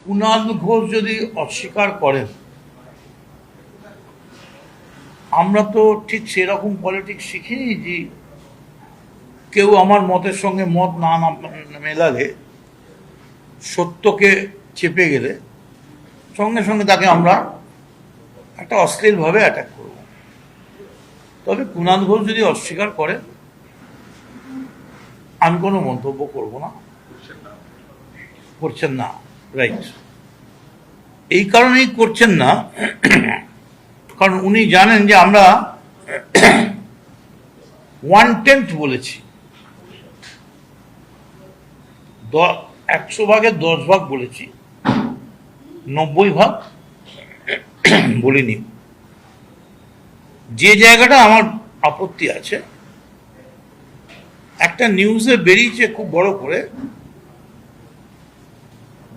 কুণাল ঘোষ যদি অস্বীকার করেন, আমরা তো ঠিক সেরকম পলিটিক্স শিখিনি যে কেউ আমার মতের সঙ্গে মত না মেলালে, সত্যকে চেপে গেলে সঙ্গে সঙ্গে তাকে আমরা একটা অশ্লীলভাবে অ্যাটাক করব। তবে কুণাল ঘোষ যদি অস্বীকার করে, আমি কোনো মন্তব্য করব না। করছেন না, রাইট। এই কারণেই করছেন না, কারণ উনি জানেন যে আমরা 1/10 বলেছি, 100 ভাগের 10 ভাগ বলেছি, 90 ভাগ বলিনি। যে জায়গাটা আমার আপত্তি আছে, একটা নিউজে বেরিয়েছে খুব বড় করে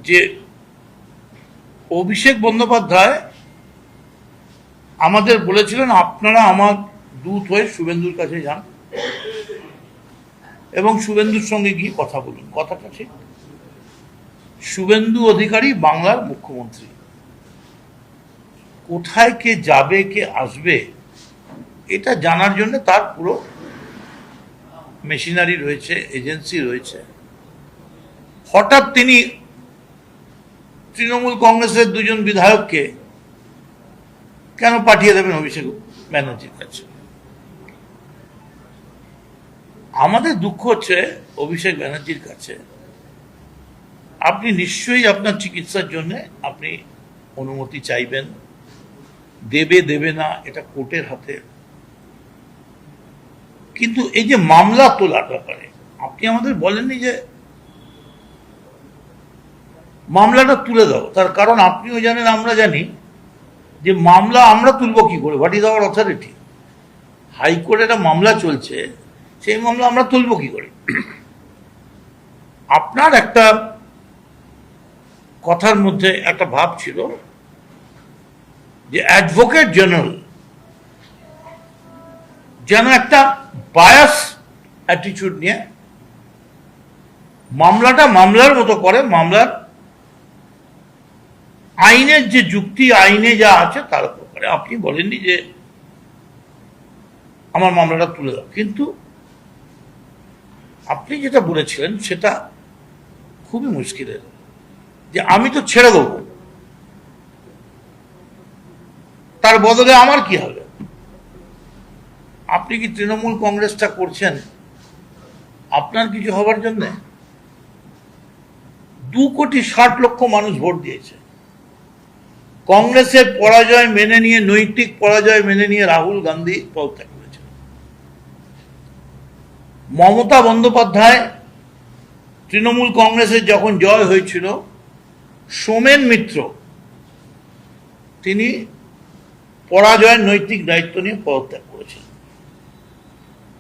যে অভিষেক বন্দ্যোপাধ্যায় আমাদের বলেছিলেন আপনারা আমার দূত হয়ে শুভেন্দুর কাছে যান এবং শুভেন্দুর সঙ্গে গিয়ে কথা বলুন। কথাটা ঠিক। শুভেন্দু অধিকারী বাংলার মুখ্যমন্ত্রী, কোথায় কে যাবে কে আসবে এটা জানার জন্য তার পুরো মেশিনারি রয়েছে, এজেন্সি রয়েছে। হঠাৎ তিনি তৃণমূল কংগ্রেসের 2 জন বিধায়ককে কেন পাঠিয়ে দেবেন অভিষেক ব্যানার্জির কাছে? আমাদের দুঃখ হচ্ছে অভিষেক ব্যানার্জির কাছে। আপনি নিশ্চয়ই আপনার চিকিৎসার জন্য আপনি অনুমতি চাইবেন, দেবে দেবে না এটা কোর্টের হাতে। কিন্তু এই যে মামলা তোলার ব্যাপারে আপনি আমাদের বলেননি যে মামলাটা তুলে দাও। তার কারণ আপনিও জানেন, আমরা জানি যে মামলা আমরা তুলব কি করে, হোয়াট ইজ আওয়ার অথরিটি। হাইকোর্টে একটা মামলা চলছে, সেই মামলা আমরা তুলব কি করে? আপনার একটা কথার মধ্যে একটা ভাব ছিল যে অ্যাডভোকেট জেনারেল যেন একটা বায়াস অ্যাটিটিউড নিয়ে মামলাটা মামলার মতো করে, মামলার আইনের যে যুক্তি, আইনে যা আছে তার উপর করে। আপনি বলেননি যে আমার মামলাটা তুলে দাও, কিন্তু আপনি যেটা বলেছিলেন সেটা খুবই মুশকিলের, যে আমি তো ছেড়ে দেব, তার বদলে আমার কি হবে? আপনি কি তৃণমূল কংগ্রেসটা করছেন আপনার কিছু হবার জন্য? 2,60,00,000 মানুষ ভোট দিয়েছে। কংগ্রেসের পরাজয় মেনে নিয়ে, নৈতিক পরাজয় মেনে নিয়ে রাহুল গান্ধী পদত্যাগ করেছেন। মমতা বন্দ্যোপাধ্যায় তৃণমূল কংগ্রেসের যখন জয় হয়েছিল, সোমেন মিত্র তিনি পরাজয়ের নৈতিক দায়িত্ব নিয়ে পদত্যাগ করেছেন।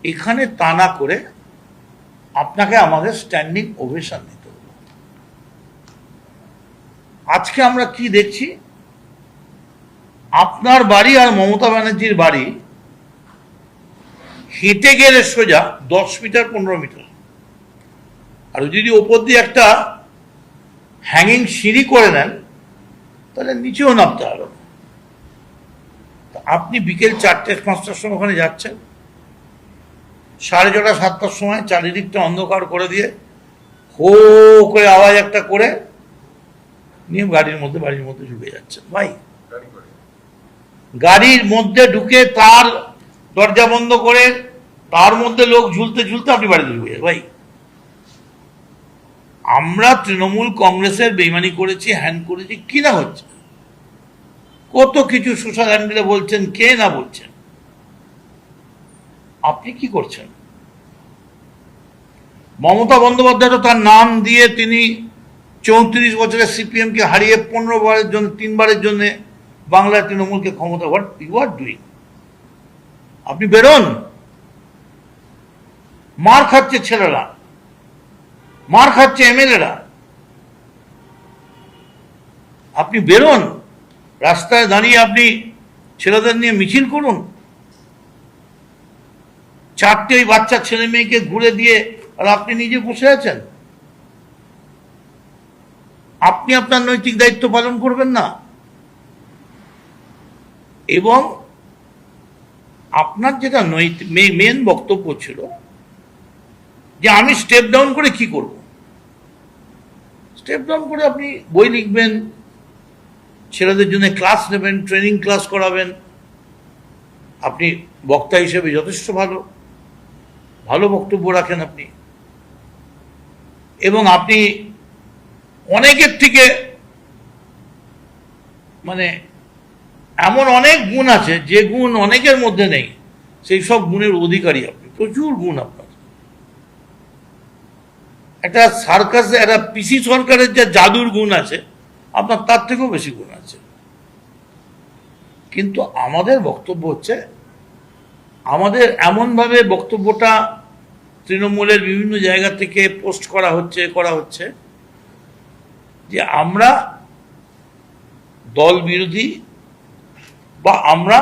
এখানে তা না করে আপনাকে আমাদের স্ট্যান্ডিং ওভেশন দিতে হবে। আজকে আমরা কি দেখছি, আপনার বাড়ি আর মমতা ব্যানার্জির বাড়ি হেঁটে গেলে সোজা 10 মিটার 15 মিটার, আর যদি ওপর দিয়ে একটা হ্যাঙ্গিং সিঁড়ি করে নেন তাহলে নিচেও নামতে হবে। আপনি বিকেল 4টে-5টার সময় ওখানে যাচ্ছেন, 6:30 7টার সময় চারিদিকটা অন্ধকার করে দিয়ে হো করে আওয়াজ একটা করে নিয়ে বাড়ির মধ্যে ঢুকে যাচ্ছেন। ভাই, গাড়ির মধ্যে ঢুকে তার দরজা বন্ধ করে তার মধ্যে লোক ঝুলতে ঝুলতে আপনি বাড়িতে ঢুকে যান। ভাই, আমরা তৃণমূল কংগ্রেসের বেইমানি করেছি, হ্যান্ড করেছি, কি না হচ্ছে, কত কিছু সোশ্যাল হ্যান্ডেলে বলছেন, কে না বলছেন। আপনি কি করছেন? মমতা বন্দ্যোপাধ্যায় তো তার নাম দিয়ে তিনি 34 বছরের সিপিএম কে হারিয়ে 15 বারের জন্য, 3 বারের জন্য বাংলায় তৃণমূলকে ক্ষমতা। What you are doing? আপনি বেরোন। মার খাচ্ছে ছেলেরা, মার খাচ্ছে এমএলএরা, আপনি বেরোন, রাস্তায় দাঁড়িয়ে আপনি ছেলেদের নিয়ে মিছিল করুন। 4টে ওই বাচ্চা ছেলে মেয়েকে ঘুরে দিয়ে আর আপনি নিজে বসে আছেন। আপনি আপনার নৈতিক দায়িত্ব পালন করবেন না? এবং আপনার যেটা নৈতিক মেন বক্তব্য ছিল যে আমি স্টেপ ডাউন করে কি করব। স্টেপ ডাউন করে আপনি বই লিখবেন, ছেলেদের জন্য ক্লাস নেবেন, ট্রেনিং ক্লাস করাবেন। আপনি বক্তা হিসেবে যথেষ্ট ভালো ভালো বক্তব্য রাখেন আপনি, এবং আপনি অনেকের থেকে মানে এমন অনেক গুণ আছে যে গুণ অনেকের মধ্যে নেই, সেই সব গুণের অধিকারী আপনি। প্রচুর গুণ আপনার। একটা সার্কাসে একটা পিসি সরকারের যে জাদুর গুণ আছে, আপনার তার থেকেও বেশি গুণ আছে। কিন্তু আমাদের বক্তব্য হচ্ছে, আমাদের এমনভাবে বক্তব্যটা তৃণমূলের বিভিন্ন জায়গা থেকে পোস্ট করা হচ্ছে যে আমরা দল বিরোধী বা আমরা